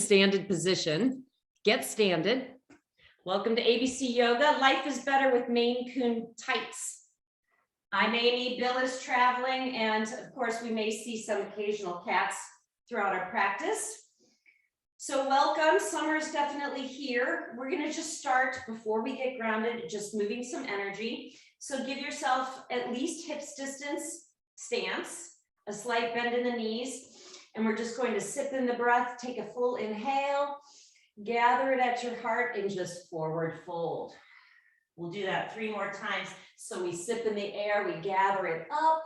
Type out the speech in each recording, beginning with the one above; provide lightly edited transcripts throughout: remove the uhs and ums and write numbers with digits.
standard position. Get standard. Welcome to ABC Yoga. Life is better with Maine Coon tights. I'm Amy. Bill is traveling, and of course, we may see some occasional cats throughout our practice. So welcome. Summer is definitely here. We're going to just start before we get grounded, just moving some energy. So give yourself at least hips distance stance, a slight bend in the knees, and we're just going to sip in the breath, take a full inhale, gather it at your heart, and just forward fold. We'll do that 3 more times. So we sip in the air, we gather it up,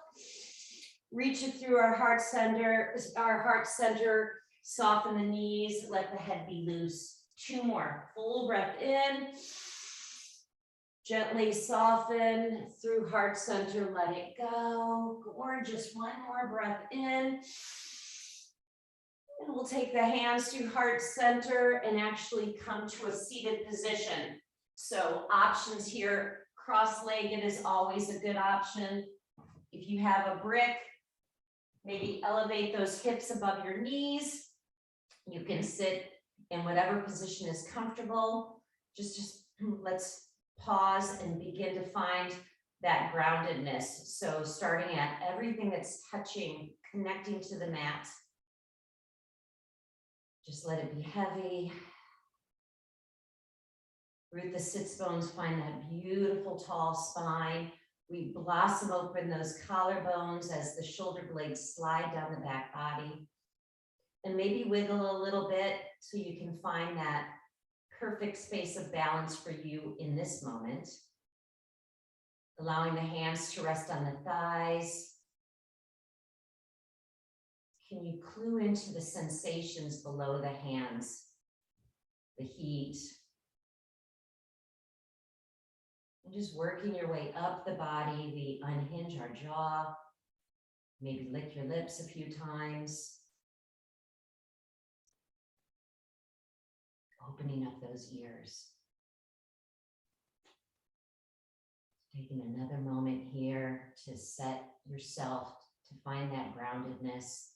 reach it through our heart center, soften the knees, let the head be loose. 2 more, full breath in, gently soften through heart center, let it go. Gorgeous, 1 more breath in. And we'll take the hands to heart center and actually come to a seated position. So options here, cross-legged is always a good option. If you have a brick, maybe elevate those hips above your knees. You can sit in whatever position is comfortable. Just let's pause and begin to find that groundedness. So starting at everything that's touching, connecting to the mat. Just let it be heavy. Root the sits bones, find that beautiful tall spine. We blossom open those collarbones as the shoulder blades slide down the back body. And maybe wiggle a little bit so you can find that perfect space of balance for you in this moment. Allowing the hands to rest on the thighs. Can you clue into the sensations below the hands? The heat. And just working your way up the body, we unhinge our jaw. Maybe lick your lips a few times. Opening up those ears. Taking another moment here to set yourself to find that groundedness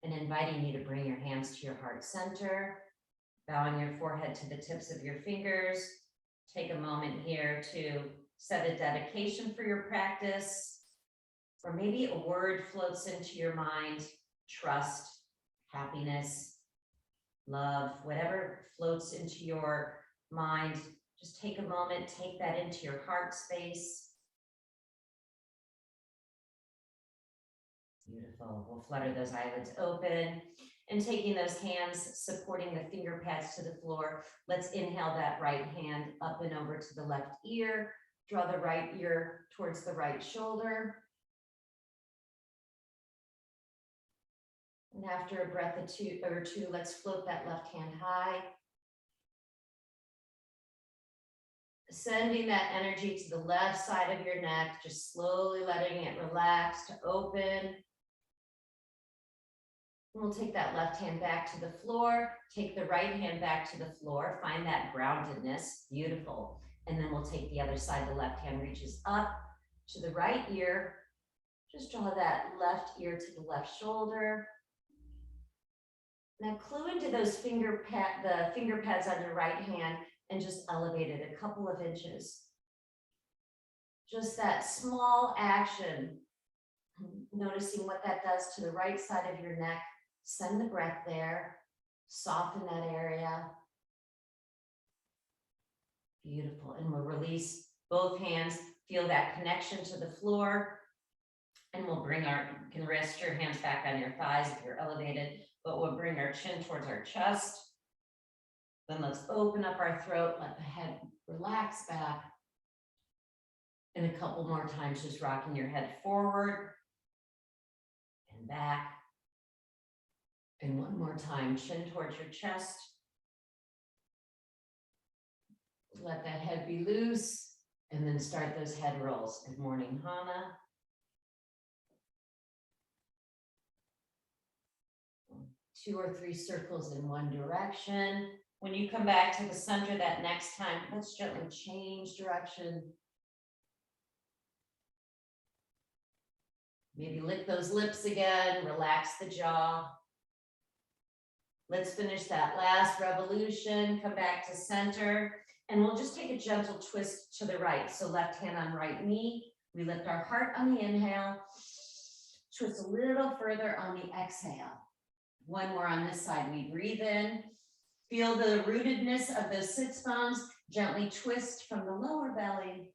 and inviting you to bring your hands to your heart center, bowing your forehead to the tips of your fingers. Take a moment here to set a dedication for your practice, or maybe a word floats into your mind, trust, happiness, love, whatever floats into your mind. Just take a moment, take that into your heart space. Beautiful. We'll flutter those eyelids open and taking those hands, supporting the finger pads to the floor. Let's inhale that right hand up and over to the left ear. Draw the right ear towards the right shoulder. And after a breath or two, let's float that left hand high. Sending that energy to the left side of your neck, just slowly letting it relax to open. We'll take that left hand back to the floor, take the right hand back to the floor, find that groundedness, beautiful. And then we'll take the other side, the left hand reaches up to the right ear. Just draw that left ear to the left shoulder. Now clue into those the finger pads on your right hand and just elevate it a couple of inches. Just that small action, noticing what that does to the right side of your neck. Send the breath there, soften that area. Beautiful, and we'll release both hands, feel that connection to the floor, and we'll bring you can rest your hands back on your thighs if you're elevated, but we'll bring our chin towards our chest. Then let's open up our throat, let the head relax back. And a couple more times, just rocking your head forward and back. And 1 more time, chin towards your chest. Let that head be loose, and then start those head rolls. Good morning, Hana. Two or 3 circles in one direction. When you come back to the center that next time, let's gently change direction. Maybe lick those lips again, relax the jaw. Let's finish that last revolution. Come back to center. And we'll just take a gentle twist to the right. So left hand on right knee. We lift our heart on the inhale. Twist a little further on the exhale. One more on this side. We breathe in. Feel the rootedness of those sits bones. Gently twist from the lower belly.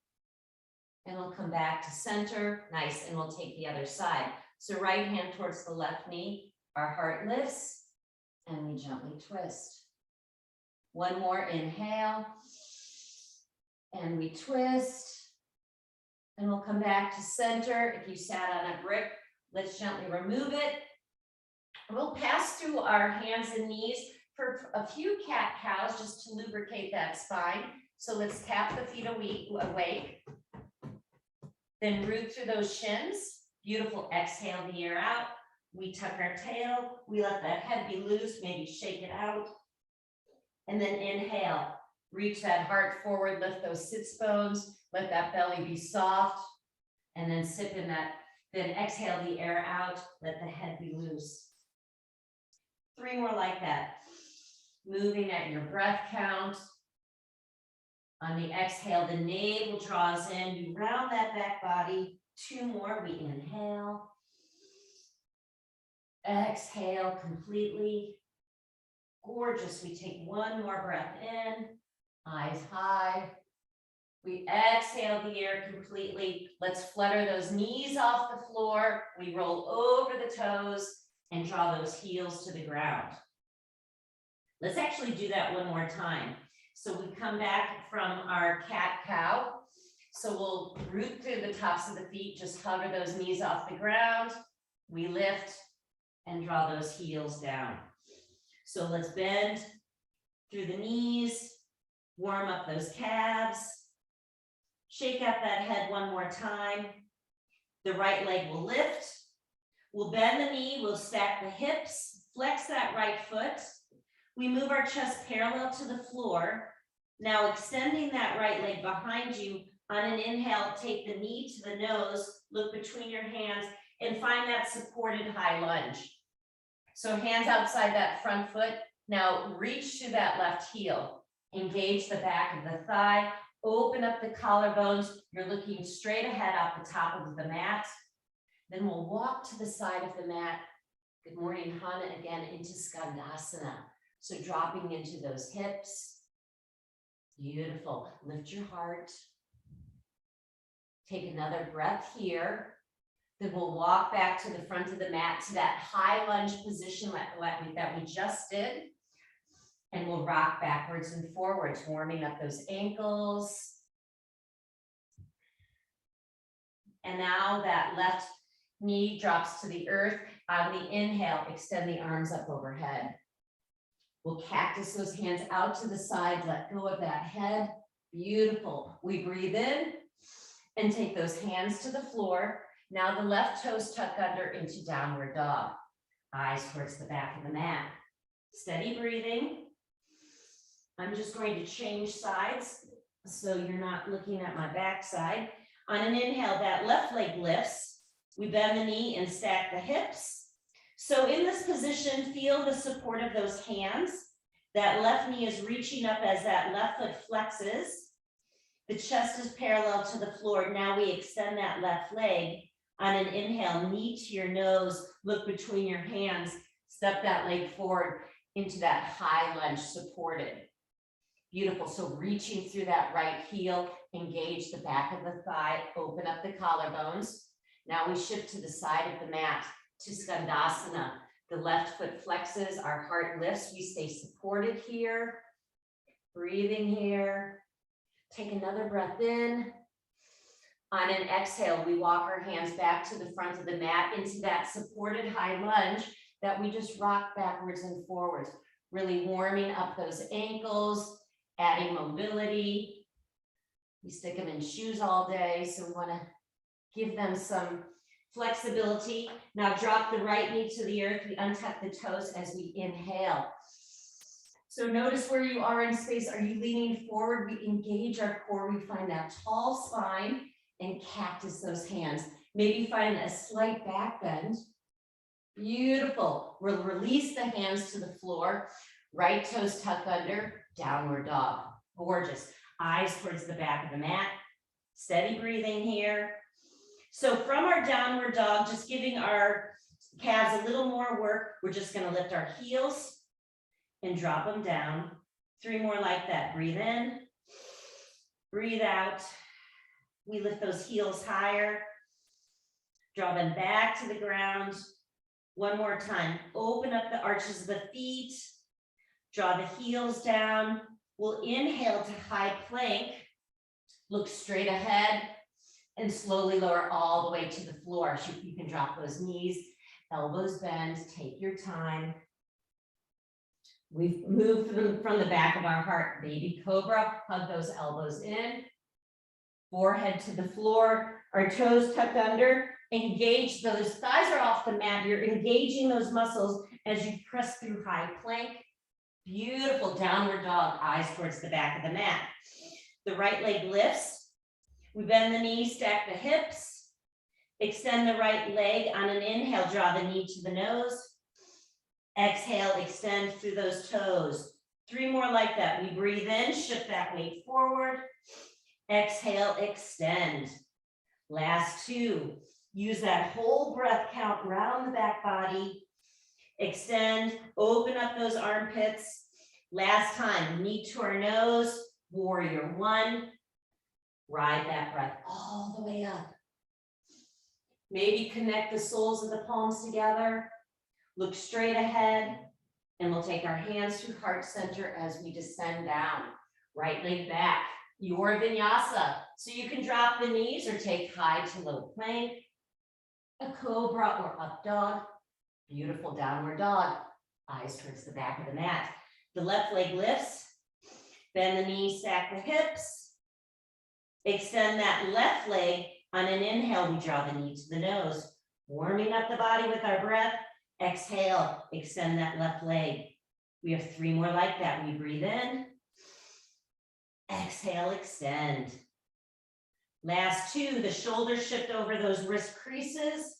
And we'll come back to center. Nice. And we'll take the other side. So right hand towards the left knee. Our heart lifts. And we gently twist. One more inhale. And we twist. And we'll come back to center. If you sat on a brick, let's gently remove it. We'll pass through our hands and knees for a few cat-cows just to lubricate that spine. So let's tap the feet awake. Then root through those shins. Beautiful. Exhale the air out. We tuck our tail. We let that head be loose. Maybe shake it out. And then inhale. Reach that heart forward. Lift those sits bones. Let that belly be soft. And then sip in that. Then exhale the air out. Let the head be loose. 3 more like that. Moving at your breath count. On the exhale, the navel draws in. You round that back body. 2 more. We inhale. Exhale completely. Gorgeous. We take 1 more breath in. Eyes high. We exhale the air completely. Let's flutter those knees off the floor. We roll over the toes and draw those heels to the ground. Let's actually do that 1 more time. So we come back from our cat-cow. So we'll root through the tops of the feet, just hover those knees off the ground. We lift and draw those heels down. So let's bend through the knees, warm up those calves, shake out that head 1 more time. The right leg will lift. We'll bend the knee, we'll stack the hips, flex that right foot. We move our chest parallel to the floor. Now extending that right leg behind you. On an inhale, take the knee to the nose, look between your hands, and find that supported high lunge. So hands outside that front foot. Now reach to that left heel. Engage the back of the thigh. Open up the collarbones. You're looking straight ahead off the top of the mat. Then we'll walk to the side of the mat. Good morning, Hana, again into Skandasana. So dropping into those hips. Beautiful. Lift your heart. Take another breath here. Then we'll walk back to the front of the mat to that high lunge position that we just did. And we'll rock backwards and forwards, warming up those ankles. And now that left knee drops to the earth. On the inhale, extend the arms up overhead. We'll cactus those hands out to the side, let go of that head. Beautiful. We breathe in and take those hands to the floor. Now the left toes tuck under into downward dog. Eyes towards the back of the mat. Steady breathing. I'm just going to change sides so you're not looking at my backside. On an inhale, that left leg lifts. We bend the knee and stack the hips. So in this position, feel the support of those hands. That left knee is reaching up as that left foot flexes. The chest is parallel to the floor. Now we extend that left leg. On an inhale, knee to your nose, look between your hands, step that leg forward into that high lunge supported. Beautiful. So reaching through that right heel, engage the back of the thigh, open up the collarbones. Now we shift to the side of the mat to Skandasana. The left foot flexes, our heart lifts. We stay supported here. Breathing here. Take another breath in. On an exhale, we walk our hands back to the front of the mat into that supported high lunge that we just rock backwards and forwards, really warming up those ankles, adding mobility. We stick them in shoes all day, so we want to give them some flexibility. Now drop the right knee to the earth. We untuck the toes as we inhale. So notice where you are in space. Are you leaning forward? We engage our core. We find that tall spine and cactus those hands. Maybe find a slight back bend. Beautiful. We'll release the hands to the floor. Right toes tucked under, downward dog. Gorgeous. Eyes towards the back of the mat. Steady breathing here. So from our downward dog, just giving our calves a little more work, we're just going to lift our heels and drop them down. 3 more like that. Breathe in, breathe out. We lift those heels higher. Draw them back to the ground. 1 more time. Open up the arches of the feet. Draw the heels down. We'll inhale to high plank. Look straight ahead and slowly lower all the way to the floor. So you can drop those knees, elbows bend, take your time. We've moved from the back of our heart, baby cobra, hug those elbows in, forehead to the floor, our toes tucked under, engage those thighs are off the mat. You're engaging those muscles as you press through high plank. Beautiful downward dog, eyes towards the back of the mat. The right leg lifts. We bend the knees, stack the hips. Extend the right leg on an inhale, draw the knee to the nose. Exhale, extend through those toes. 3 more like that. We breathe in, shift that weight forward. Exhale, extend. Last 2. Use that whole breath count round the back body. Extend, open up those armpits. Last time, knee to our nose, warrior 1. Ride that breath all the way up. Maybe connect the soles of the palms together. Look straight ahead, and we'll take our hands to heart center as we descend down. Right leg back, your vinyasa. So you can drop the knees or take high to low plank. A cobra or up dog. Beautiful downward dog. Eyes towards the back of the mat. The left leg lifts. Bend the knees, stack the hips. Extend that left leg. On an inhale, we draw the knee to the nose. Warming up the body with our breath. Exhale, extend that left leg. We have 3 more like that. We breathe in. Exhale, extend. Last 2, the shoulders shift over those wrist creases.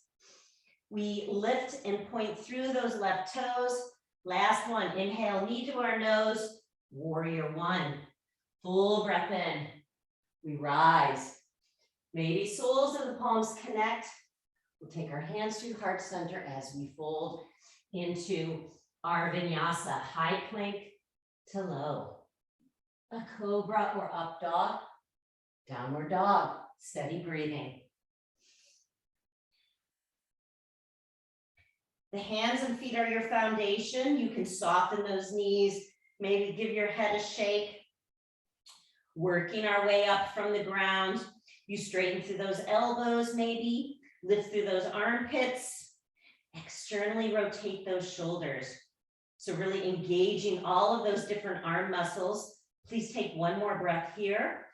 We lift and point through those left toes. Last 1, inhale, knee to our nose, warrior 1. Full breath in. We rise. Maybe soles of the palms connect. We'll take our hands to heart center as we fold into our vinyasa, high plank to low. A cobra or up dog, downward dog, steady breathing. The hands and feet are your foundation. You can soften those knees, maybe give your head a shake. Working our way up from the ground. You straighten through those elbows maybe. Lift through those armpits, externally rotate those shoulders. So really engaging all of those different arm muscles. Please take 1 more breath here.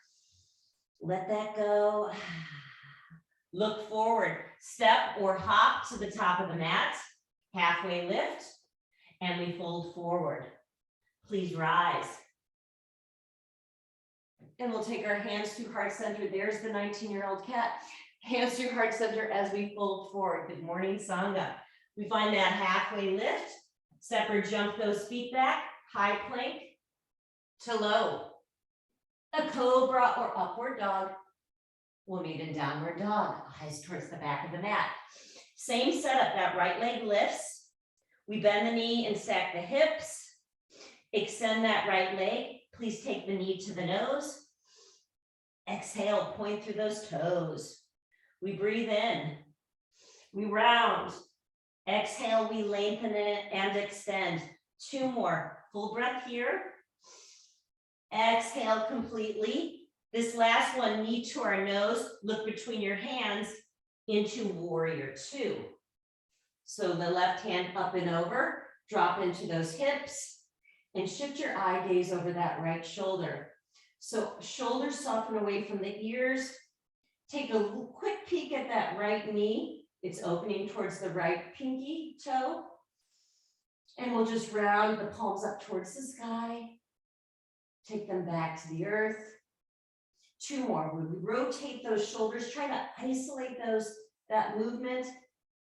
Let that go. Look forward, step or hop to the top of the mat, halfway lift, and we fold forward. Please rise. And we'll take our hands to heart center. There's the 19-year-old cat. Hands to heart center as we fold forward. Good morning, Sangha. We find that halfway lift. Step or jump those feet back. High plank to low. A cobra or upward dog. We'll meet in downward dog. Eyes towards the back of the mat. Same setup. That right leg lifts. We bend the knee and stack the hips. Extend that right leg. Please take the knee to the nose. Exhale, point through those toes. We breathe in. We round. Exhale, we lengthen it and extend. 2 more. Full breath here. Exhale completely. This last one, knee to our nose. Look between your hands into warrior 2. So the left hand up and over. Drop into those hips. And shift your eye gaze over that right shoulder. So shoulders soften away from the ears. Take a quick peek at that right knee. It's opening towards the right pinky toe. And we'll just round the palms up towards the sky. Take them back to the earth. 2 more. When we rotate those shoulders, try to isolate that movement.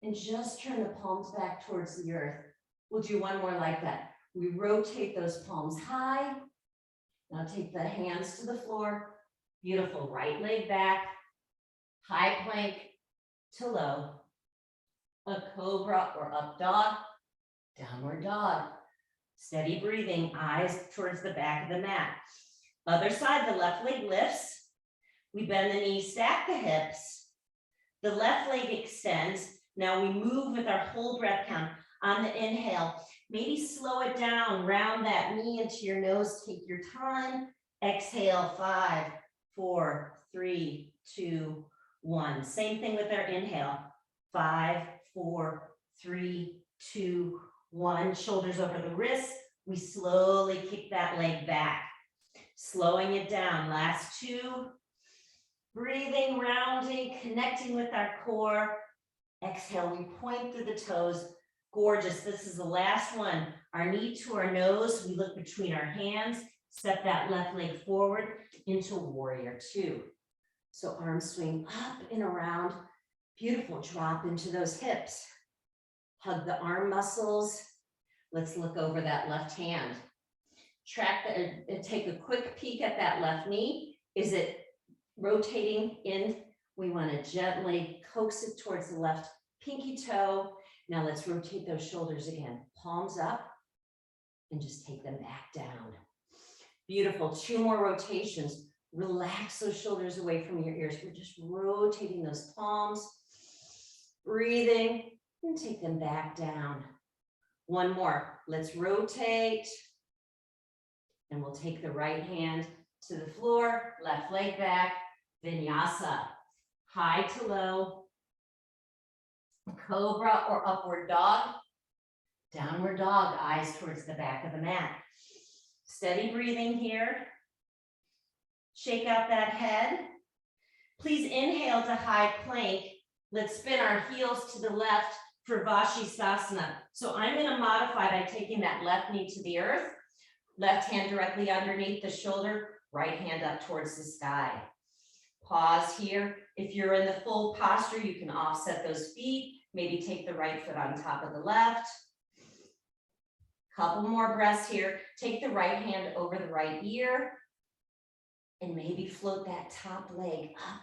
and just turn the palms back towards the earth. We'll do one more like that. We rotate those palms high. Now take the hands to the floor. Beautiful, right leg back, high plank to low, a cobra or up dog, downward dog. Steady breathing, eyes towards the back of the mat. Other side, the left leg lifts. We bend the knees, stack the hips. The left leg extends. Now we move with our whole breath count. On the inhale, maybe slow it down, round that knee into your nose, take your time. Exhale, 5, 4, 3, 2, 1. Same thing with our inhale. 5, 4, 3, 2, 1. Shoulders over the wrists. We slowly kick that leg back. Slowing it down. Last 2. Breathing, rounding, connecting with our core. Exhale, we point through the toes. Gorgeous. This is the last one. Our knee to our nose. We look between our hands. Step that left leg forward into warrior 2. So arms swing up and around. Beautiful. Drop into those hips. Hug the arm muscles. Let's look over that left hand. Track and take a quick peek at that left knee. Is it rotating in? We want to gently coax it towards the left pinky toe. Now let's rotate those shoulders again. Palms up and just take them back down. Beautiful. 2 more rotations. Relax those shoulders away from your ears. We're just rotating those palms. Breathing and take them back down. 1 more. Let's rotate. And we'll take the right hand to the floor, left leg back, vinyasa. High to low. Cobra or upward dog. Downward dog, eyes towards the back of the mat. Steady breathing here. Shake out that head. Please inhale to high plank. Let's spin our heels to the left for Vashisthasana. So I'm going to modify by taking that left knee to the earth, left hand directly underneath the shoulder, right hand up towards the sky. Pause here. If you're in the full posture, you can offset those feet. Maybe take the right foot on top of the left. Couple more breaths here. Take the right hand over the right ear and maybe float that top leg up.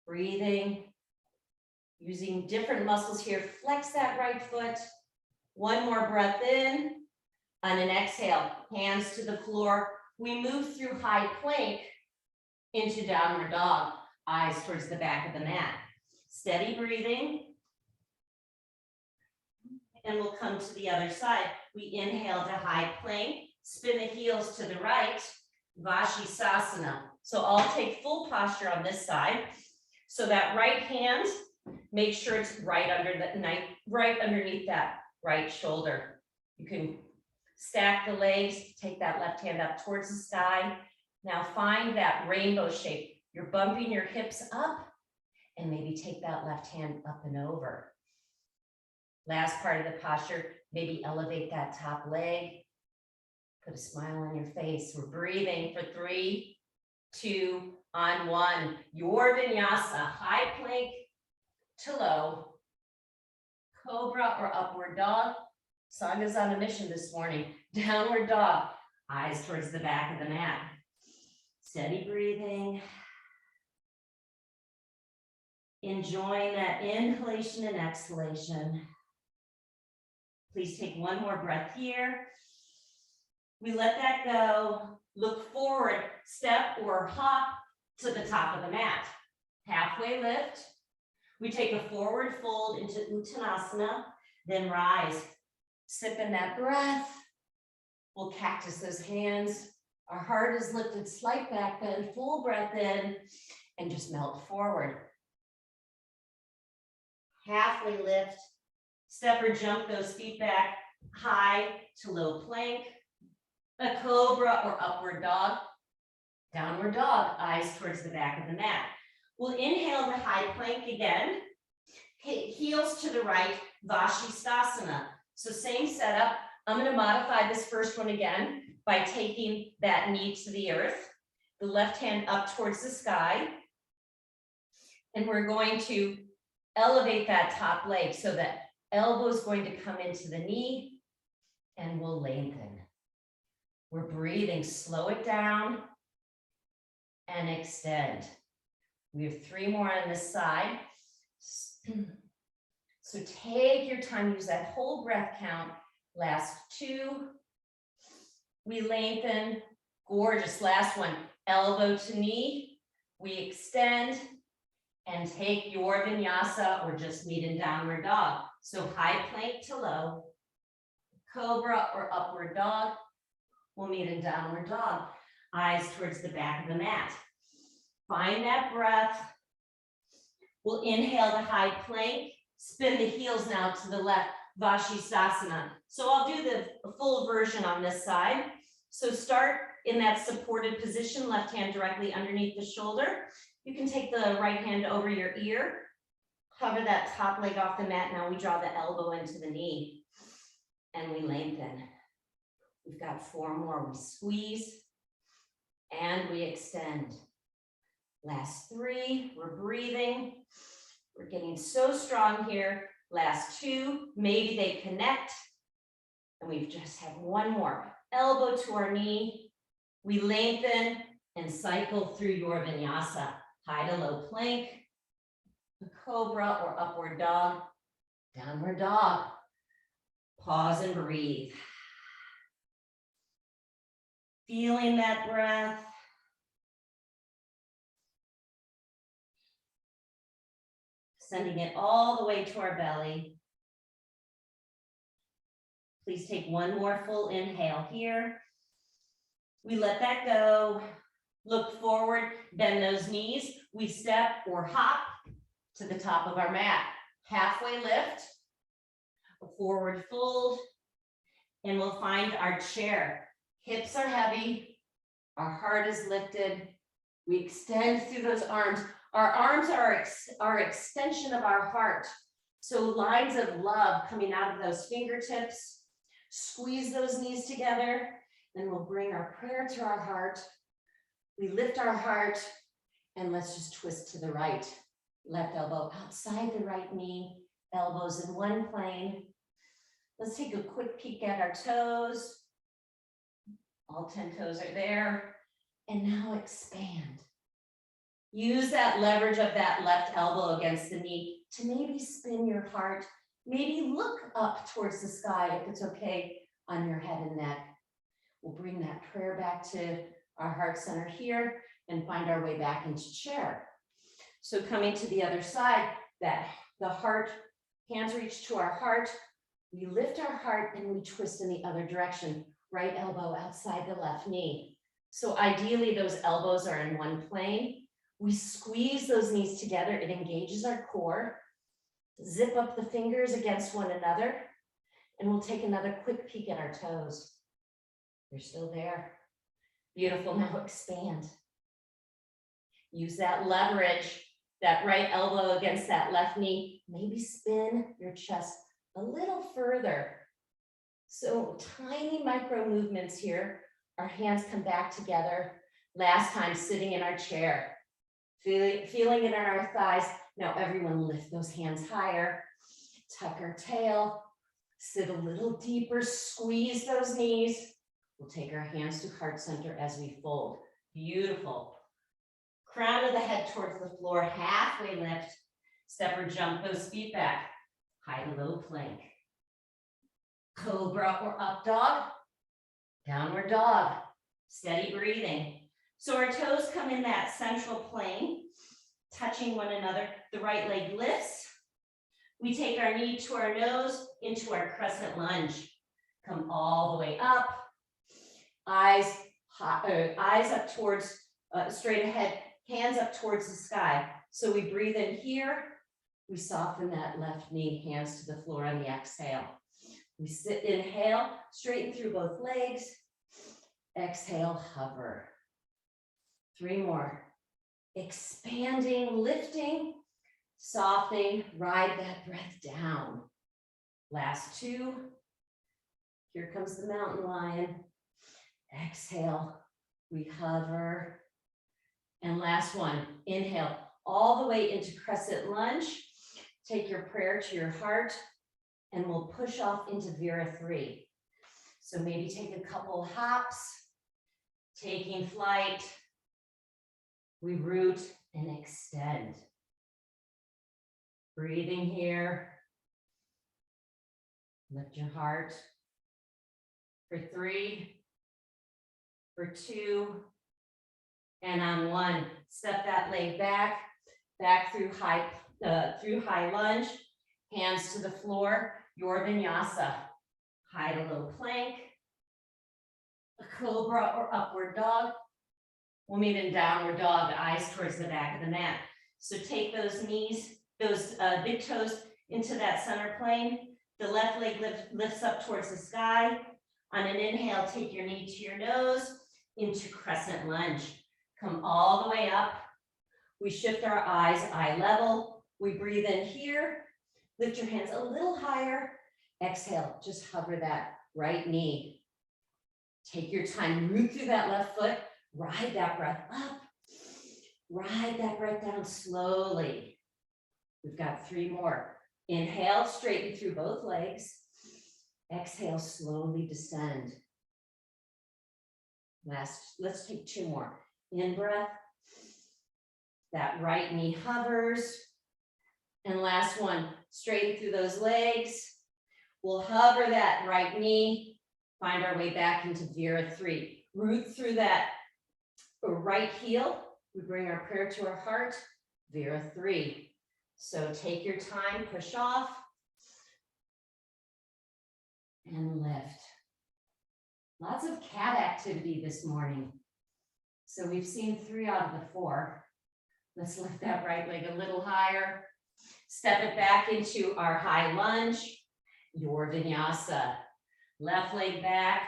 Breathing, using different muscles here. Flex that right foot. 1 more breath in. On an exhale, hands to the floor. We move through high plank into downward dog. Eyes towards the back of the mat. Steady breathing. And we'll come to the other side. We inhale to high plank, spin the heels to the right, Vashisthasana. So I'll take full posture on this side. So that right hand, make sure it's right underneath that right shoulder. You can stack the legs, take that left hand up towards the sky. Now find that rainbow shape. You're bumping your hips up and maybe take that left hand up and over. Last part of the posture, maybe elevate that top leg. Put a smile on your face. We're breathing for 3, 2, on 1. Your vinyasa, high plank to low. Cobra or upward dog. Sanga's on a mission this morning. Downward dog, eyes towards the back of the mat. Steady breathing. Enjoying that inhalation and exhalation. Please take 1 more breath here. We let that go. Look forward, step or hop to the top of the mat. Halfway lift. We take a forward fold into Uttanasana, then rise. Sip in that breath. We'll cactus those hands. Our heart is lifted, slight back bend, full breath in, and just melt forward. Halfway lift. Step or jump those feet back, high to low plank. A cobra or upward dog. Downward dog, eyes towards the back of the mat. We'll inhale to high plank again. Heels to the right, Vashisthasana. So same setup. I'm going to modify this first one again by taking that knee to the earth, the left hand up towards the sky. And we're going to elevate that top leg so that elbow is going to come into the knee and we'll lengthen. We're breathing, slow it down and extend. We have 3 more on this side. So take your time, use that whole breath count. Last 2. We lengthen, gorgeous. Last one, elbow to knee. We extend and take your vinyasa or just meet in downward dog. So high plank to low, cobra or upward dog. We'll meet in downward dog. Eyes towards the back of the mat. Find that breath. We'll inhale the high plank, spin the heels now to the left, Vashisthasana. So I'll do the full version on this side. So start in that supported position, left hand directly underneath the shoulder. You can take the right hand over your ear, hover that top leg off the mat. Now we draw the elbow into the knee and we lengthen. We've got 4 more. We squeeze and we extend. Last 3, we're breathing. We're getting so strong here. Last 2, maybe they connect. And we've just had 1 more. Elbow to our knee. We lengthen and cycle through your vinyasa. High to low plank, the cobra or upward dog, downward dog. Pause and breathe. Feeling that breath. Sending it all the way to our belly. Please take 1 more full inhale here. We let that go. Look forward, bend those knees. We step or hop to the top of our mat. Halfway lift, a forward fold, and we'll find our chair. Hips are heavy, our heart is lifted. We extend through those arms. Our arms are our extension of our heart. So lines of love coming out of those fingertips. Squeeze those knees together. Then we'll bring our prayer to our heart. We lift our heart and let's just twist to the right. Left elbow outside the right knee, elbows in one plane. Let's take a quick peek at our toes. All 10 toes are there. And now expand. Use that leverage of that left elbow against the knee to maybe spin your heart. Maybe look up towards the sky if it's okay on your head and neck. We'll bring that prayer back to our heart center here and find our way back into chair. So coming to the other side, that the heart, hands reach to our heart. We lift our heart and we twist in the other direction. Right elbow outside the left knee. So ideally those elbows are in one plane. We squeeze those knees together. It engages our core. Zip up the fingers against one another. And we'll take another quick peek at our toes. They're still there. Beautiful. Now expand. Use that leverage, that right elbow against that left knee. Maybe spin your chest a little further. So tiny micro movements here. Our hands come back together. Last time sitting in our chair. Feeling it in our thighs. Now everyone lift those hands higher. Tuck our tail. Sit a little deeper. Squeeze those knees. We'll take our hands to heart center as we fold. Beautiful. Crown of the head towards the floor. Halfway lift. Step or jump those feet back. High to low plank. Cobra or up dog. Downward dog. Steady breathing. So our toes come in that central plane, touching one another. The right leg lifts. We take our knee to our nose into our crescent lunge. Come all the way up. Eyes up towards, straight ahead, hands up towards the sky. So we breathe in here. We soften that left knee, hands to the floor on the exhale. We sit, inhale, straighten through both legs. Exhale, hover. 3 more. Expanding, lifting, softening, ride that breath down. Last 2. Here comes the mountain lion. Exhale, we hover. And last one, inhale, all the way into crescent lunge. take your prayer to your heart, and we'll push off into Vira 3. So maybe take a couple hops, taking flight. We root and extend. Breathing here. Lift your heart. For 3, for 2, and on 1. Step that leg back through high lunge, hands to the floor, your vinyasa. High to low plank, a cobra or upward dog. We'll meet in downward dog, eyes towards the back of the mat. So take those knees, those big toes into that center plane. The left leg lifts up towards the sky. On an inhale, take your knee to your nose into crescent lunge. Come all the way up. We shift our eyes eye level. We breathe in here. Lift your hands a little higher. Exhale, just hover that right knee. Take your time, root through that left foot. Ride that breath up. Ride that breath down slowly. We've got 3 more. Inhale, straighten through both legs. Exhale, slowly descend. Let's take 2 more. In breath. That right knee hovers. And last one, straighten through those legs. We'll hover that right knee, find our way back into Vira 3. Root through that right heel. We bring our prayer to our heart, Vira 3. So take your time, push off, and lift. Lots of cat activity this morning. So we've seen 3 out of the 4. Let's lift that right leg a little higher. Step it back into our high lunge, your vinyasa. Left leg back,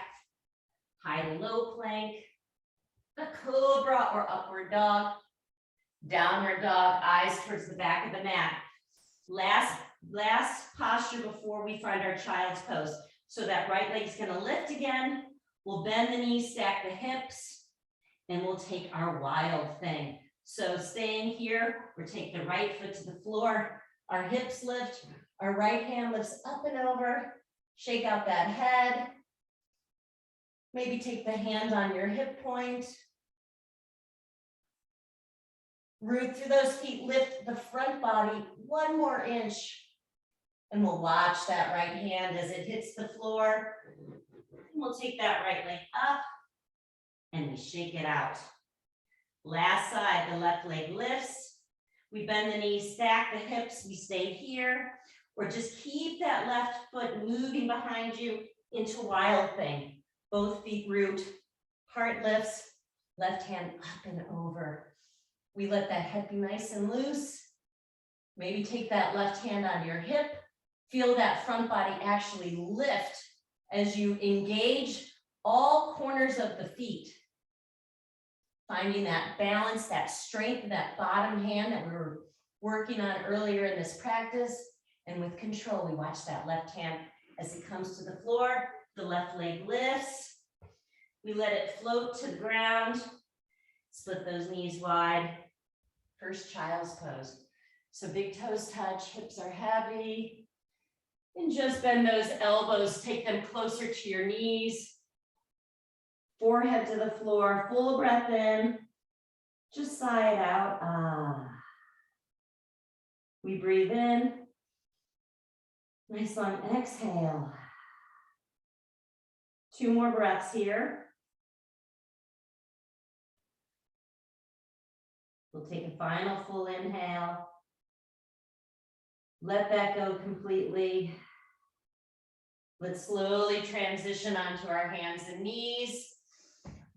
high to low plank, a cobra or upward dog, downward dog, eyes towards the back of the mat. Last posture before we find our child's pose. So that right leg's gonna lift again. We'll bend the knees, stack the hips, and we'll take our wild thing. So staying here, we'll take the right foot to the floor, our hips lift, our right hand lifts up and over, shake out that head. Maybe take the hand on your hip point. Root through those feet, lift the front body 1 more inch. And we'll watch that right hand as it hits the floor. And we'll take that right leg up and we shake it out. Last side, the left leg lifts. We bend the knees, stack the hips, we stay here. Or just keep that left foot moving behind you into wild thing. Both feet root, heart lifts, left hand up and over. We let that head be nice and loose. Maybe take that left hand on your hip. Feel that front body actually lift as you engage all corners of the feet. Finding that balance, that strength, that bottom hand that we were working on earlier in this practice. And with control, we watch that left hand as it comes to the floor. The left leg lifts. We let it float to the ground. Split those knees wide. First child's pose. So big toes touch, hips are heavy. And just bend those elbows, take them closer to your knees. Forehead to the floor, full breath in. Just sigh it out. Ah. We breathe in. Nice long exhale. 2 more breaths here. We'll take a final full inhale. Let that go completely. Let's slowly transition onto our hands and knees.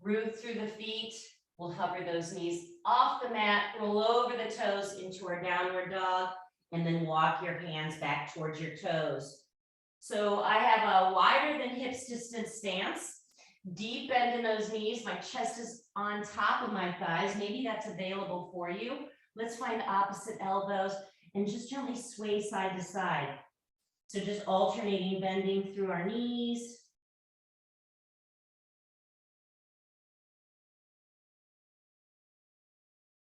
Root through the feet. We'll hover those knees off the mat, roll over the toes into our downward dog, and then walk your hands back towards your toes. So I have a wider than hips distance stance. Deep bend in those knees. My chest is on top of my thighs. Maybe that's available for you. Let's find opposite elbows and just gently sway side to side. So just alternating bending through our knees.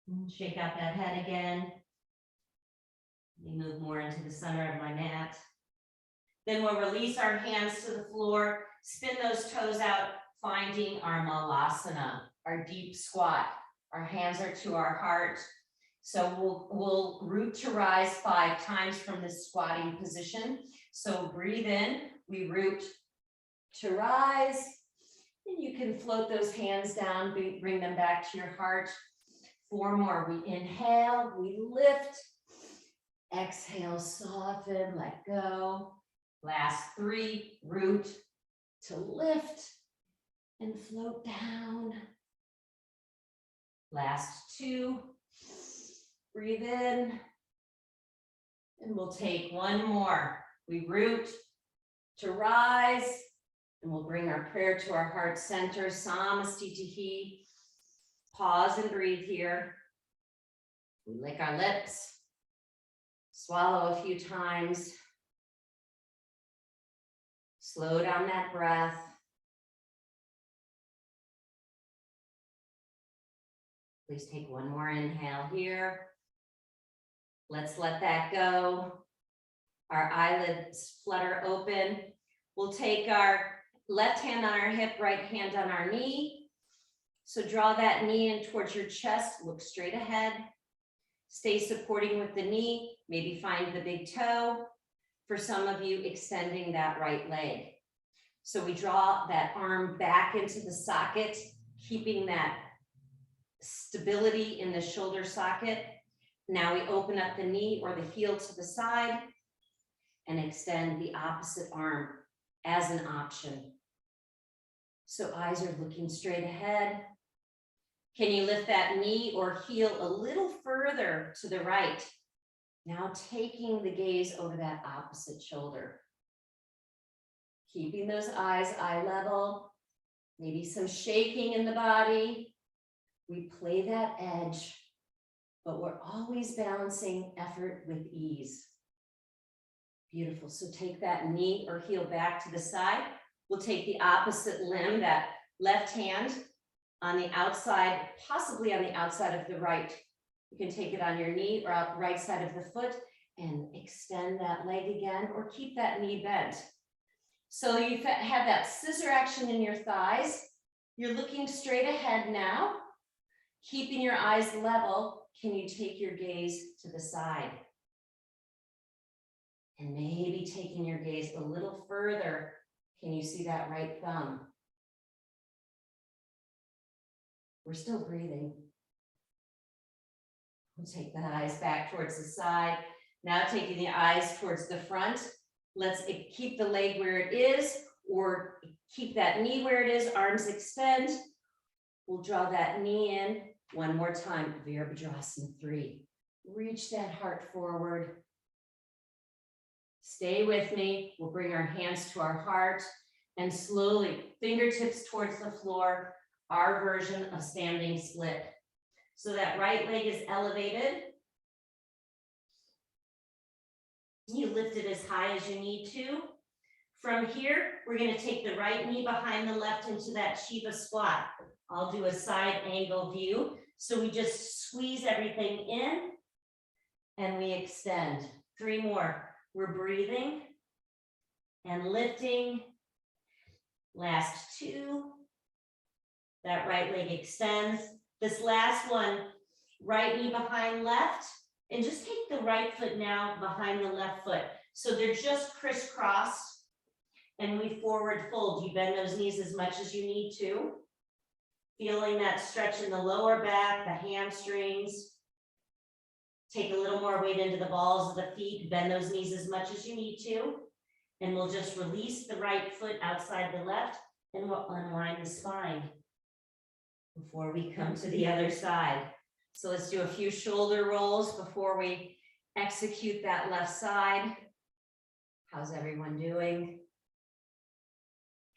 And shake out that head again. Let me move more into the center of my mat. Then we'll release our hands to the floor, spin those toes out, finding our Navasana, our deep squat. Our hands are to our heart. So we'll root to rise 5 times from this squatting position. So breathe in, we root to rise, and you can float those hands down, bring them back to your heart. 4 more, we inhale, we lift, exhale, soften, let go. Last 3, root to lift and float down. Last 2, breathe in, and we'll take 1 more. We root to rise, and we'll bring our prayer to our heart center, samastitihi. Pause and breathe here. We lick our lips, swallow a few times. Slow down that breath. Please take 1 more inhale here. Let's let that go. Our eyelids flutter open. We'll take our left hand on our hip, right hand on our knee. So draw that knee in towards your chest, look straight ahead. Stay supporting with the knee, maybe find the big toe. For some of you, extending that right leg. So we draw that arm back into the socket, keeping that stability in the shoulder socket. Now we open up the knee or the heel to the side and extend the opposite arm as an option. So eyes are looking straight ahead. Can you lift that knee or heel a little further to the right? Now taking the gaze over that opposite shoulder. Keeping those eyes eye level, maybe some shaking in the body. We play that edge, but we're always balancing effort with ease. Beautiful. So take that knee or heel back to the side. We'll take the opposite limb, that left hand on the outside, possibly on the outside of the right. You can take it on your knee or out the right side of the foot and extend that leg again, or keep that knee bent. So you have that scissor action in your thighs. You're looking straight ahead now, keeping your eyes level. Can you take your gaze to the side? And maybe taking your gaze a little further. Can you see that right thumb? We're still breathing. We'll take the eyes back towards the side. Now taking the eyes towards the front. Let's keep the leg where it is, or keep that knee where it is, arms extend. We'll draw that knee in 1 more time, Virabhadrasana 3. Reach that heart forward. Stay with me. We'll bring our hands to our heart and slowly, fingertips towards the floor, our version of standing split. So that right leg is elevated. You lift it as high as you need to. From here, we're going to take the right knee behind the left into that Shiva Squat. I'll do a side angle view. So we just squeeze everything in and we extend. 3 more. We're breathing and lifting. Last 2. That right leg extends. This last one, right knee behind left. And just take the right foot now behind the left foot. So they're just crisscrossed. And we forward fold. You bend those knees as much as you need to. Feeling that stretch in the lower back, the hamstrings. Take a little more weight into the balls of the feet. Bend those knees as much as you need to. And we'll just release the right foot outside the left and we'll unwind the spine before we come to the other side. So let's do a few shoulder rolls before we execute that left side. How's everyone doing?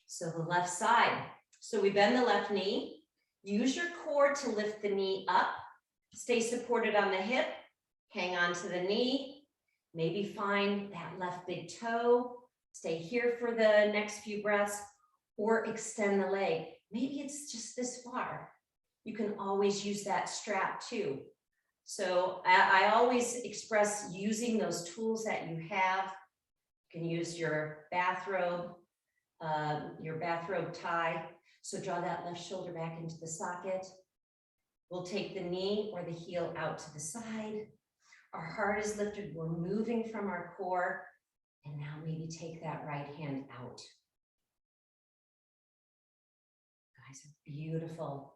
So the left side. So we bend the left knee. Use your core to lift the knee up. Stay supported on the hip. Hang on to the knee. Maybe find that left big toe. Stay here for the next few breaths or extend the leg. Maybe it's just this far. You can always use that strap too. So I always express using those tools that you have. You can use your bathrobe tie. So draw that left shoulder back into the socket. We'll take the knee or the heel out to the side. Our heart is lifted. We're moving from our core. And now maybe take that right hand out. Guys are beautiful.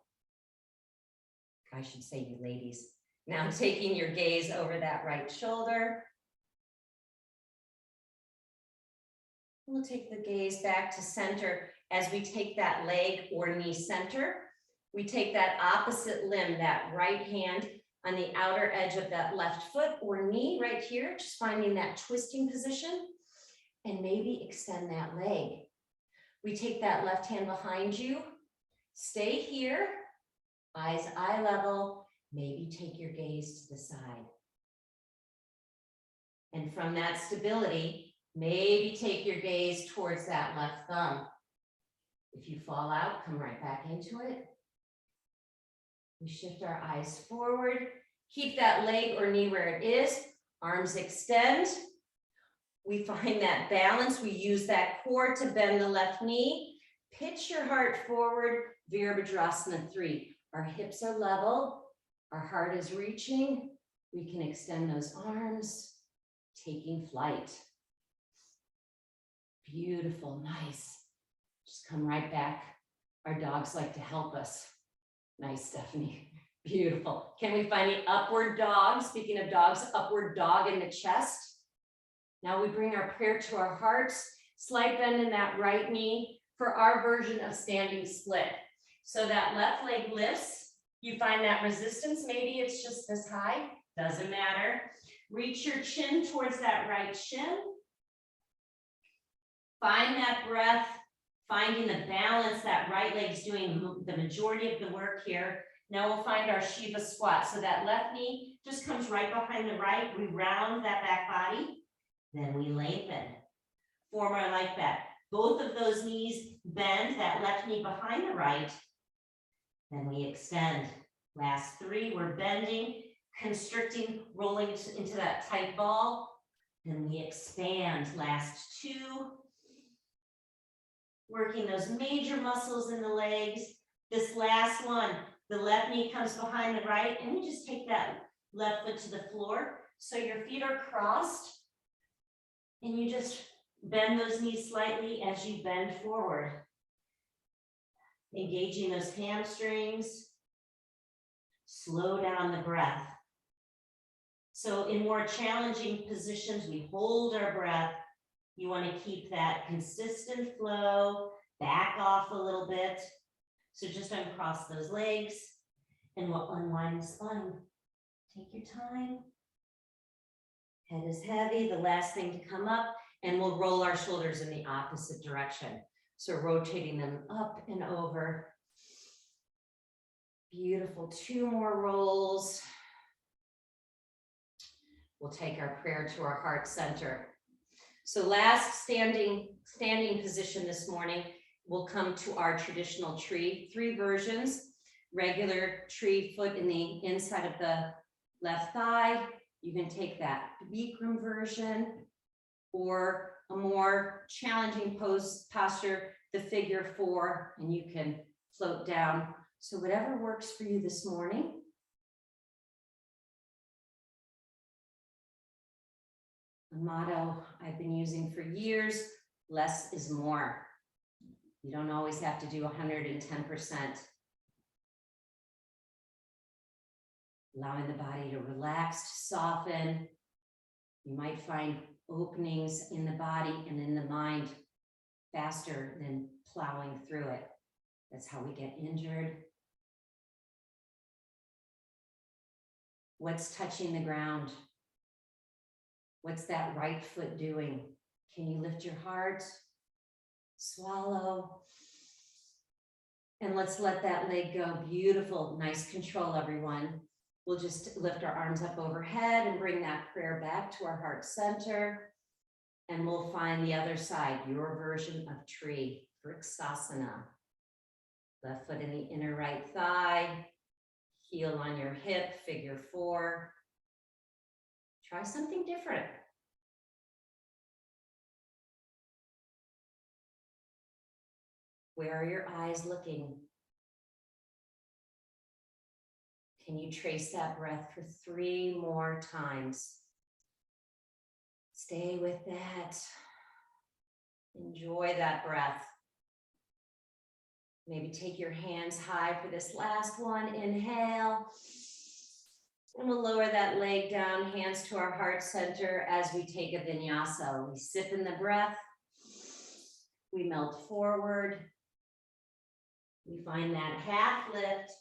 I should say you ladies. Now taking your gaze over that right shoulder. We'll take the gaze back to center as we take that leg or knee center. We take that opposite limb, that right hand on the outer edge of that left foot or knee right here, just finding that twisting position, and maybe extend that leg. We take that left hand behind you, stay here, eyes eye level, maybe take your gaze to the side. And from that stability, maybe take your gaze towards that left thumb. If you fall out, come right back into it. We shift our eyes forward. Keep that leg or knee where it is. Arms extend. We find that balance. We use that core to bend the left knee. Pitch your heart forward. Virabhadrasana 3. Our hips are level. Our heart is reaching. We can extend those arms, taking flight. Beautiful, nice. Just come right back. Our dogs like to help us. Nice, Stephanie. Beautiful. Can we find the upward dog? Speaking of dogs, upward dog in the chest. Now we bring our prayer to our hearts. Slight bend in that right knee for our version of standing split. So that left leg lifts. You find that resistance. Maybe it's just this high. Doesn't matter. Reach your chin towards that right shin. Find that breath. Finding the balance, that right leg's doing the majority of the work here. Now we'll find our Shiva Squat. So that left knee just comes right behind the right. We round that back body, then we lengthen. Form our like that. Both of those knees bend, that left knee behind the right, then we extend. Last 3, we're bending, constricting, rolling into that tight ball, then we expand. Last 2. Working those major muscles in the legs. This last one, the left knee comes behind the right, and we just take that left foot to the floor. So your feet are crossed, and you just bend those knees slightly as you bend forward. Engaging those hamstrings. Slow down the breath. So in more challenging positions, we hold our breath. You want to keep that consistent flow, back off a little bit. So just uncross those legs and we'll unwind the spine. Take your time. Head is heavy, the last thing to come up, and we'll roll our shoulders in the opposite direction. So rotating them up and over. Beautiful, 2 more rolls. We'll take our prayer to our heart center. So last standing position this morning, we'll come to our traditional tree. 3 versions. Regular tree, foot in the inside of the left thigh. You can take that Bikram version, or a more challenging posture, the figure 4, and you can float down. So whatever works for you this morning. A motto I've been using for years, less is more. You don't always have to do 110%. Allowing the body to relax, to soften. You might find openings in the body and in the mind faster than plowing through it. That's how we get injured. What's touching the ground? What's that right foot doing? Can you lift your heart? Swallow. And let's let that leg go. Beautiful. Nice control, everyone. We'll just lift our arms up overhead and bring that prayer back to our heart center. And we'll find the other side, your version of tree, Vrksasana. Left foot in the inner right thigh. Heel on your hip, figure 4. Try something different. Where are your eyes looking? Can you trace that breath for 3 more times? Stay with that. Enjoy that breath. Maybe take your hands high for this last one. Inhale. And we'll lower that leg down, hands to our heart center as we take a vinyasa. We sip in the breath. We melt forward. We find that half lift.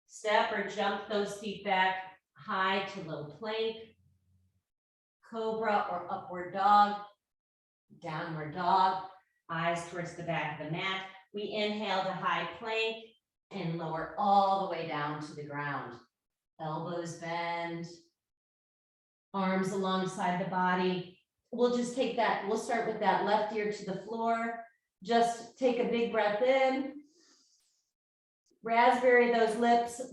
Step or jump those feet back high to low plank. Cobra or upward dog. Downward dog. Eyes towards the back of the mat. We inhale to high plank and lower all the way down to the ground. Elbows bend, arms alongside the body. We'll just take that, we'll start with that left ear to the floor. Just take a big breath in. Raspberry those lips as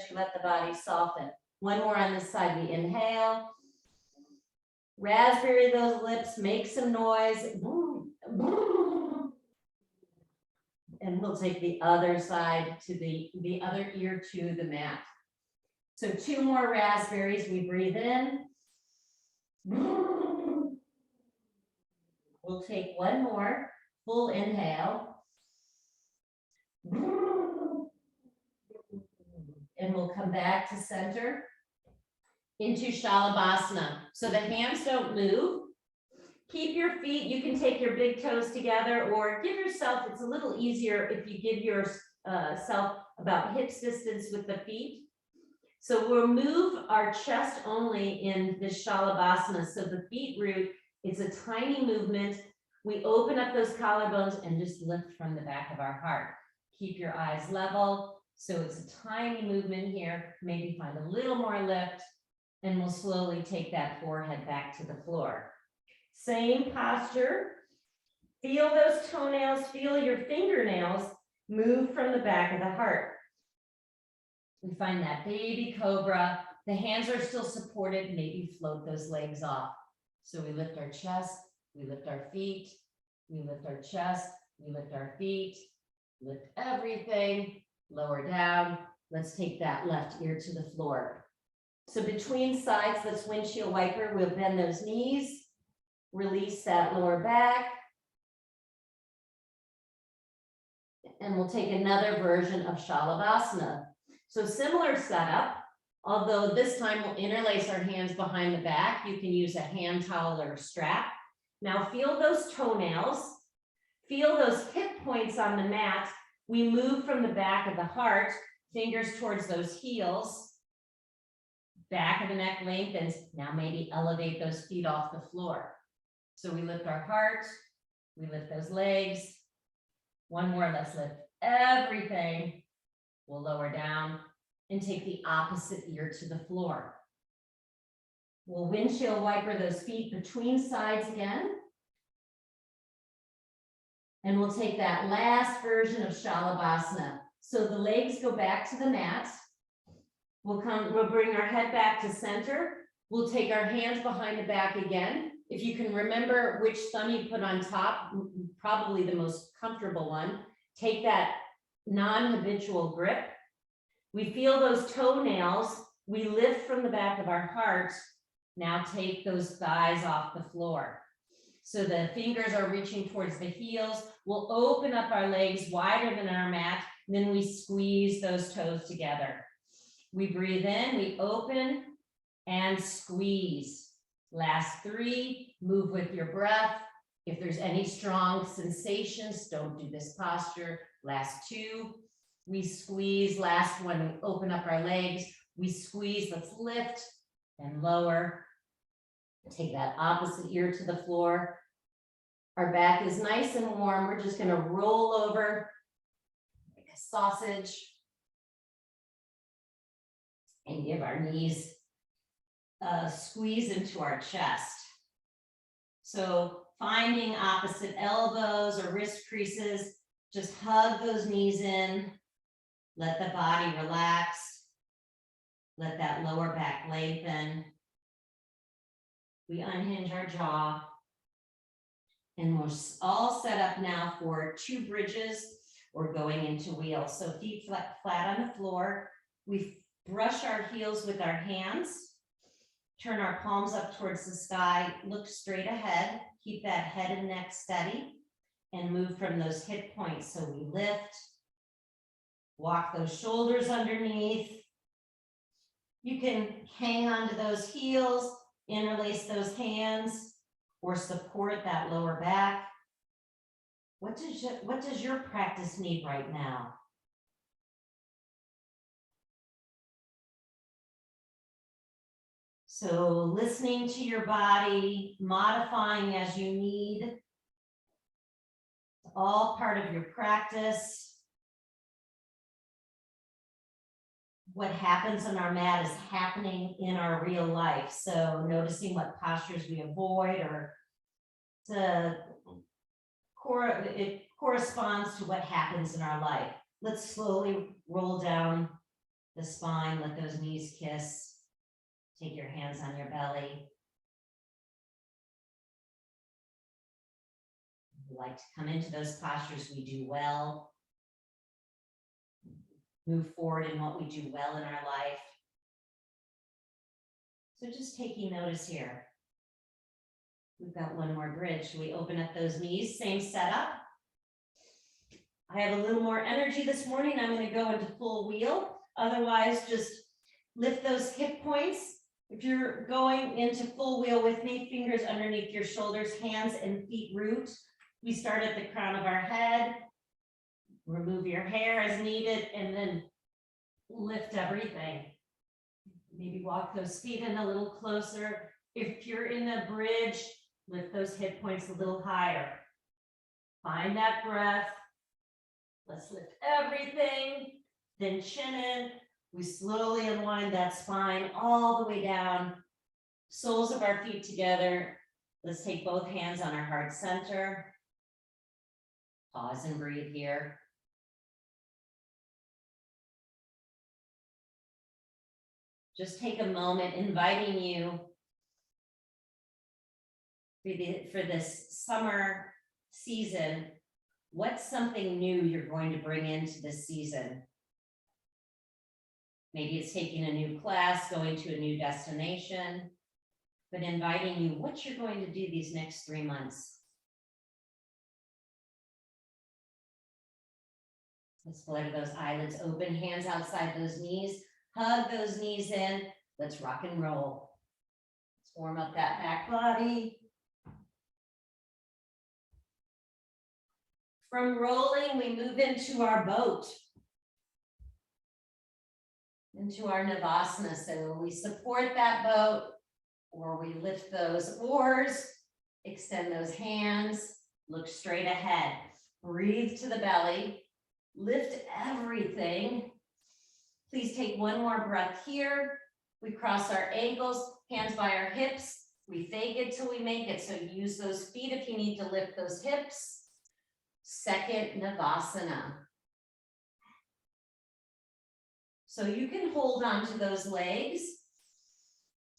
you let the body soften. One more on this side, we inhale. Raspberry those lips, make some noise. And we'll take the other side to the other ear to the mat. So 2 more raspberries, we breathe in. We'll take 1 more, full inhale. And we'll come back to center into Shalabhasana. So the hands don't move. Keep your feet, you can take your big toes together or give yourself, it's a little easier if you give yourself about hips distance with the feet. So we'll move our chest only in this Shalabhasana. So the feet root, it's a tiny movement. We open up those collarbones and just lift from the back of our heart. Keep your eyes level. So it's a tiny movement here. Maybe find a little more lift and we'll slowly take that forehead back to the floor. Same posture. Feel those toenails, feel your fingernails move from the back of the heart. We find that baby cobra. The hands are still supported, maybe float those legs off. So we lift our chest, we lift our feet, we lift our chest, we lift our feet, lift everything, lower down. Let's take that left ear to the floor. So between sides, let's windshield wiper. We'll bend those knees. Release that lower back. And we'll take another version of Shalavasana. So similar setup, although this time we'll interlace our hands behind the back. You can use a hand towel or a strap. Now feel those toenails. Feel those hip points on the mat. We move from the back of the heart, fingers towards those heels. Back of the neck lengthens. Now maybe elevate those feet off the floor. So we lift our heart, we lift those legs. 1 more, let's lift everything. We'll lower down and take the opposite ear to the floor. We'll windshield wiper those feet between sides again. And we'll take that last version of Shalabhasana. So the legs go back to the mat. We'll bring our head back to center. We'll take our hands behind the back again. If you can remember which thumb you put on top, probably the most comfortable one, take that non-habitual grip. We feel those toenails. We lift from the back of our heart. Now take those thighs off the floor. So the fingers are reaching towards the heels. We'll open up our legs wider than our mat. Then we squeeze those toes together. We breathe in, we open and squeeze. Last 3, move with your breath. If there's any strong sensations, don't do this posture. Last 2, we squeeze. Last 1, we open up our legs. We squeeze, let's lift and lower. Take that opposite ear to the floor. Our back is nice and warm. We're just gonna roll over like a sausage and give our knees a squeeze into our chest. So finding opposite elbows or wrist creases, just hug those knees in, Let the body relax. Let that lower back lengthen. We unhinge our jaw. And we're all set up now for 2 bridges or going into wheels. So feet flat on the floor. We brush our heels with our hands. Turn our palms up towards the sky. Look straight ahead. Keep that head and neck steady. And move from those hip points. So we lift. Walk those shoulders underneath. You can hang onto those heels. Interlace those hands. Or support that lower back. What does your practice need right now? So listening to your body, modifying as you need. It's all part of your practice. What happens on our mat is happening in our real life. So noticing what postures we avoid or it corresponds to what happens in our life. Let's slowly roll down the spine, let those knees kiss. Take your hands on your belly. If you like to come into those postures, we do well. Move forward in what we do well in our life. So just taking notice here. We've got one more bridge. Should we open up those knees? Same setup. I have a little more energy this morning. I'm going to go into full wheel. Otherwise, just lift those hip points. If you're going into full wheel with me, fingers underneath your shoulders, hands and feet root. We start at the crown of our head. Remove your hair as needed, and then lift everything. Maybe walk those feet in a little closer. If you're in a bridge, lift those hip points a little higher. Find that breath. Let's lift everything. Then chin in. We slowly unwind that spine all the way down. Soles of our feet together. Let's take both hands on our heart center. Pause and breathe here. Just take a moment, inviting you for this summer season. What's something new you're going to bring into this season? Maybe it's taking a new class, going to a new destination, but inviting you what you're going to do these next 3 months. Let's flutter those eyelids open, hands outside those knees. Hug those knees in. Let's rock and roll. Let's warm up that back body. From rolling, we move into our boat, into our Navasana. So we support that boat, or we lift those oars, extend those hands, look straight ahead. Breathe to the belly, lift everything. Please take one more breath here. We cross our ankles, hands by our hips. We fake it till we make it. So use those feet if you need to lift those hips. Second Navasana. So you can hold on to those legs.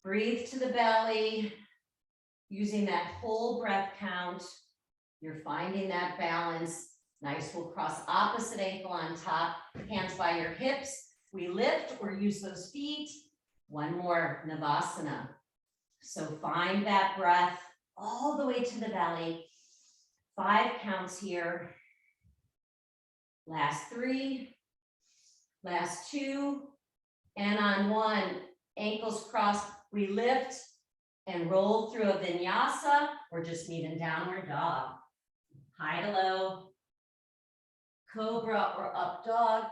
Breathe to the belly. Using that whole breath count. You're finding that balance. Nice. We'll cross opposite ankle on top. Hands by your hips. We lift or use those feet. One more Navasana. So find that breath all the way to the belly. 5 counts here. Last 3. Last 2. And on 1, ankles crossed, we lift and roll through a vinyasa or just meet in downward dog. High to low. Cobra or up dog.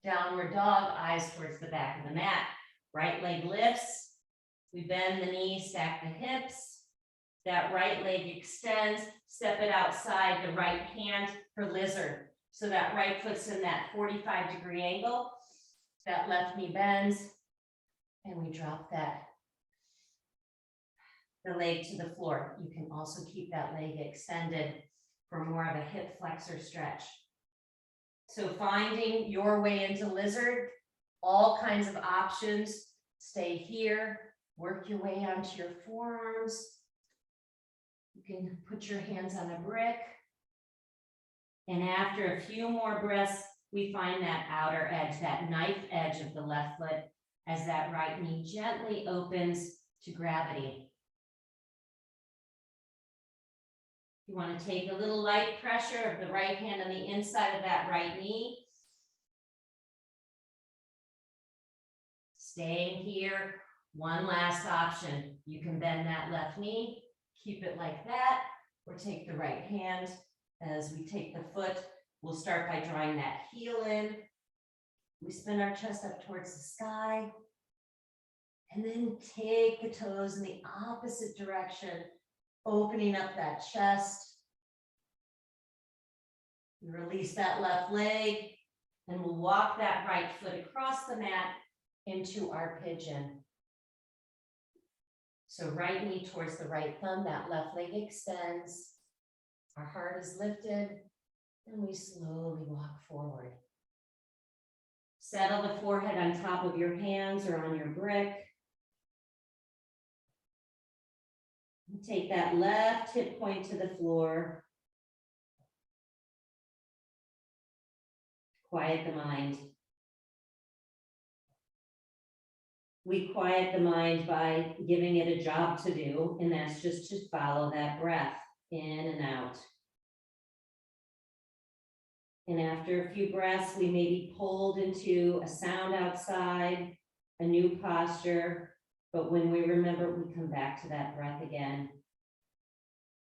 Downward dog, eyes towards the back of the mat. Right leg lifts. We bend the knee, stack the hips. That right leg extends. Step it outside the right hand for lizard. So that right foot's in that 45-degree angle. That left knee bends. And we drop the leg to the floor. You can also keep that leg extended for more of a hip flexor stretch. So finding your way into lizard, all kinds of options. Stay here, work your way onto your forearms. You can put your hands on a brick. And after a few more breaths, we find that outer edge, that knife edge of the left foot as that right knee gently opens to gravity. You want to take a little light pressure of the right hand on the inside of that right knee. Staying here, one last option. You can bend that left knee, keep it like that, or take the right hand. As we take the foot, we'll start by drawing that heel in. We spin our chest up towards the sky. And then take the toes in the opposite direction, opening up that chest. Release that left leg, and we'll walk that right foot across the mat into our pigeon. So right knee towards the right thumb, that left leg extends. Our heart is lifted, and we slowly walk forward. Settle the forehead on top of your hands or on your brick. Take that left hip point to the floor. Quiet the mind. We quiet the mind by giving it a job to do, and that's just to follow that breath in and out. And after a few breaths, we may be pulled into a sound outside, a new posture, but when we remember, we come back to that breath again.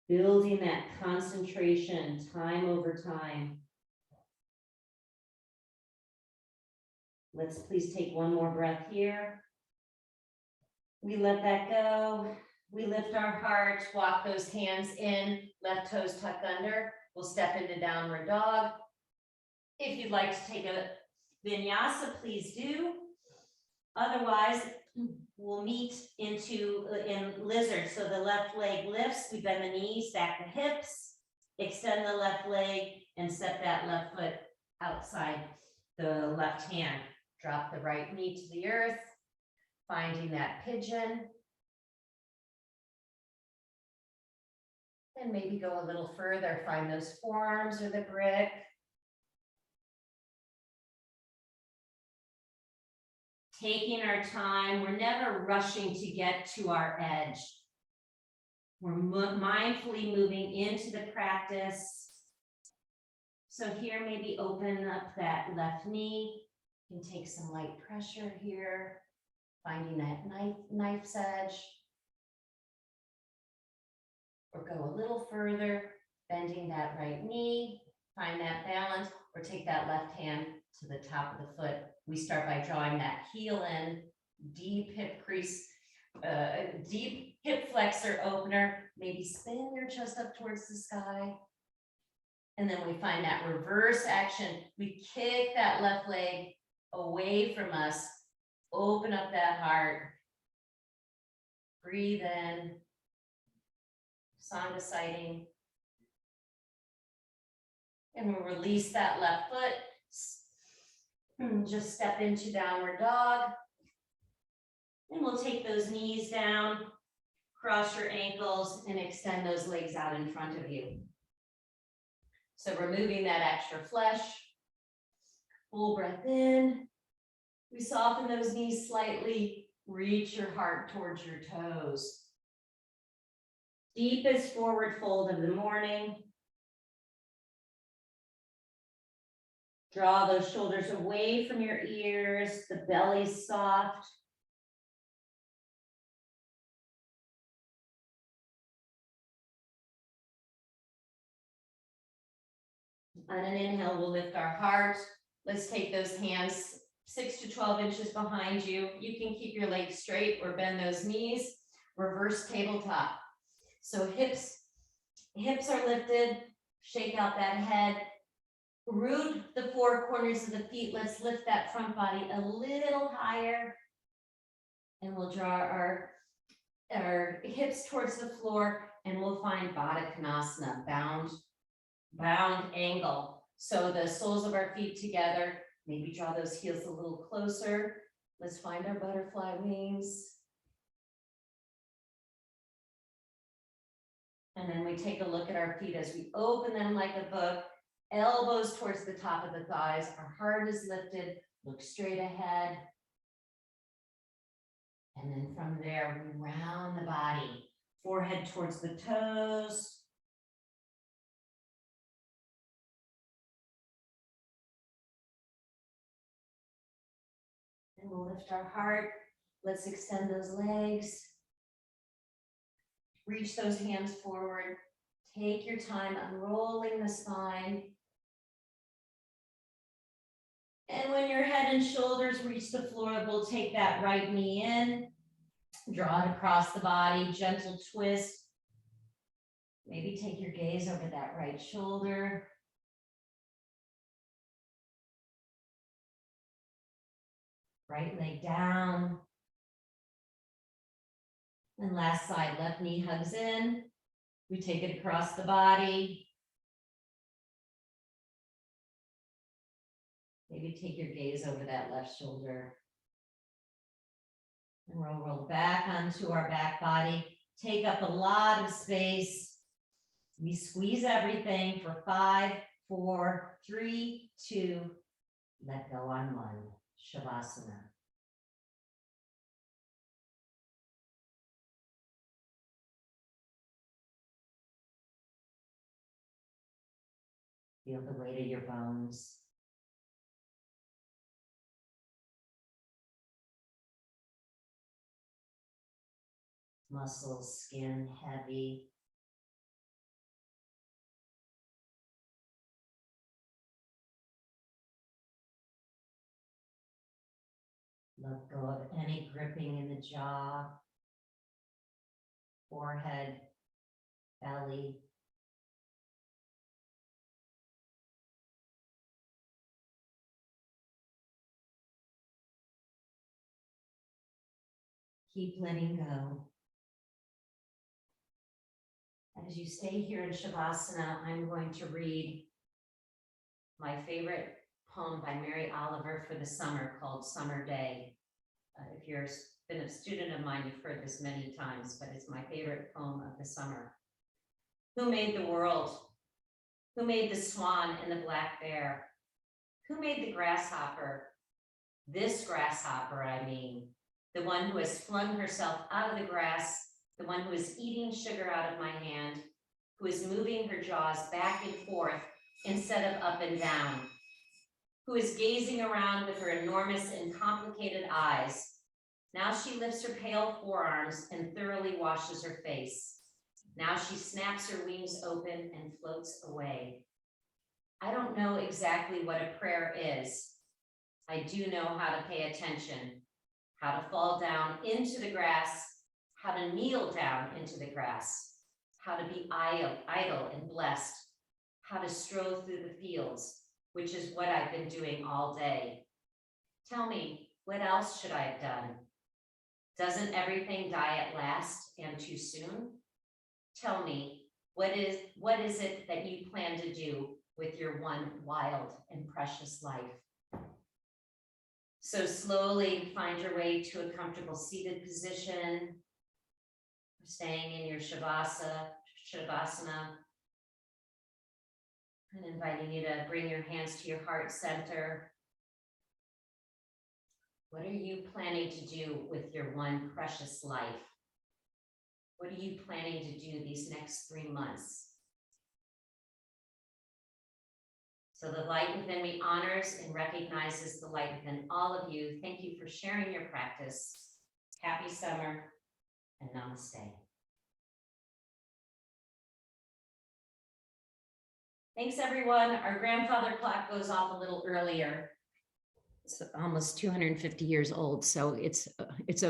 Building that concentration time over time. Let's please take one more breath here. We let that go. We lift our heart, walk those hands in, left toes tuck under. We'll step into downward dog. If you'd like to take a vinyasa, please do. Otherwise, we'll meet in lizard. So the left leg lifts, we bend the knees, stack the hips, extend the left leg, and step that left foot outside the left hand. Drop the right knee to the earth, finding that pigeon. And maybe go a little further, find those forearms or the brick. Taking our time, we're never rushing to get to our edge. We're mindfully moving into the practice. So here, maybe open up that left knee. You can take some light pressure here, finding that knife's edge. Or go a little further, bending that right knee, find that balance, or take that left hand to the top of the foot. We start by drawing that heel in, deep hip crease, deep hip flexor opener, maybe spin your chest up towards the sky. And then we find that reverse action. We kick that left leg away from us, open up that heart, breathe in, Sangha sighting. And we'll release that left foot. Just step into downward dog. And we'll take those knees down, cross your ankles, and extend those legs out in front of you. So removing that extra flesh. Full breath in. We soften those knees slightly. Reach your heart towards your toes. Deepest forward fold of the morning. Draw those shoulders away from your ears, the belly's soft. On an inhale, we'll lift our heart. Let's take those hands 6 to 12 inches behind you. You can keep your legs straight or bend those knees. Reverse tabletop. So hips are lifted. Shake out that head. Root the four corners of the feet. Let's lift that front body a little higher. And we'll draw our hips towards the floor, and we'll find Baddha Konasana, bound angle. So the soles of our feet together, maybe draw those heels a little closer. Let's find our butterfly wings. And then we take a look at our feet as we open them like a book, elbows towards the top of the thighs, our heart is lifted, look straight ahead. And then from there, we round the body, forehead towards the toes. And we'll lift our heart. Let's extend those legs. Reach those hands forward. Take your time unrolling the spine. And when your head and shoulders reach the floor, we'll take that right knee in, draw it across the body, gentle twist. Maybe take your gaze over that right shoulder. Right leg down. And last side, left knee hugs in. We take it across the body. Maybe take your gaze over that left shoulder. And we'll roll back onto our back body. Take up a lot of space. We squeeze everything for 5, 4, 3, 2, let go on 1. Shavasana. Feel the weight of your bones. Muscles, skin heavy. Let go of any gripping in the jaw, forehead, belly. Keep letting go. As you stay here in Shavasana, I'm going to read my favorite poem by Mary Oliver for the summer called Summer Day. If you've been a student of mine, you've heard this many times, but it's my favorite poem of the summer. Who made the world? Who made the swan and the black bear? Who made the grasshopper? This grasshopper, I mean, the one who has flung herself out of the grass, the one who is eating sugar out of my hand, who is moving her jaws back and forth instead of up and down, who is gazing around with her enormous and complicated eyes. Now she lifts her pale forearms and thoroughly washes her face. Now she snaps her wings open and floats away. I don't know exactly what a prayer is. I do know how to pay attention, how to fall down into the grass, how to kneel down into the grass, how to be idle and blessed, how to stroll through the fields, which is what I've been doing all day. Tell me, what else should I have done? Doesn't everything die at last and too soon? Tell me, what is it that you plan to do with your one wild and precious life? So slowly find your way to a comfortable seated position, staying in your Shavasana, and inviting you to bring your hands to your heart center. What are you planning to do with your one precious life? What are you planning to do these next 3 months? So the light within me honors and recognizes the light within all of you. Thank you for sharing your practice. Happy summer and namaste. Thanks, everyone. Our grandfather clock goes off a little earlier. It's almost 250 years old, so it's okay.